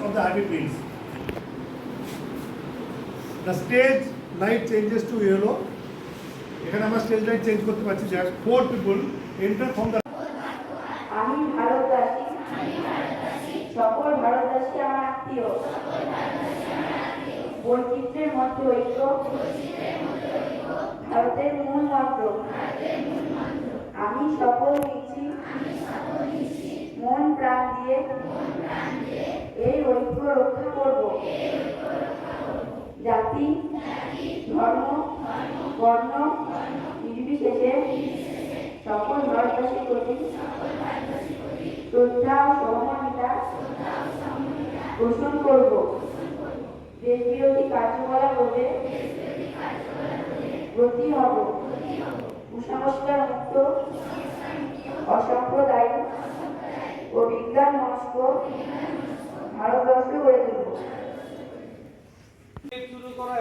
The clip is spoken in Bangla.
of the heavy winds. The stage light changes to yellow. এখানে আমরা স্টেজ লাইট চেঞ্জ করতে পারছি যে 4 people enter from the আমি ভারতবাসী সকল ভারতবাসী আমার আত্মীয় বৈচিত্র্যের মধ্যে ঐক্য ভারতের মূল মন্ত্র আমি সকল নিচ্ছি মন প্রাণ দিয়ে এই ঐক্য রক্ষা করব জাতি ধর্ম বর্ণ নির্বিশেষে সকল ভারতবাসীর প্রতি শ্রদ্ধা ও সহমর্মিতা পোষণ করব দেশবিরোধী কার্যকলাপ রোধে ব্রতী হব কুসংস্কার মুক্ত অসাম্প্রদায়িক ও বিজ্ঞান মনস্ক ভারতবর্ষ গড়ে তুলব। শুরু করো।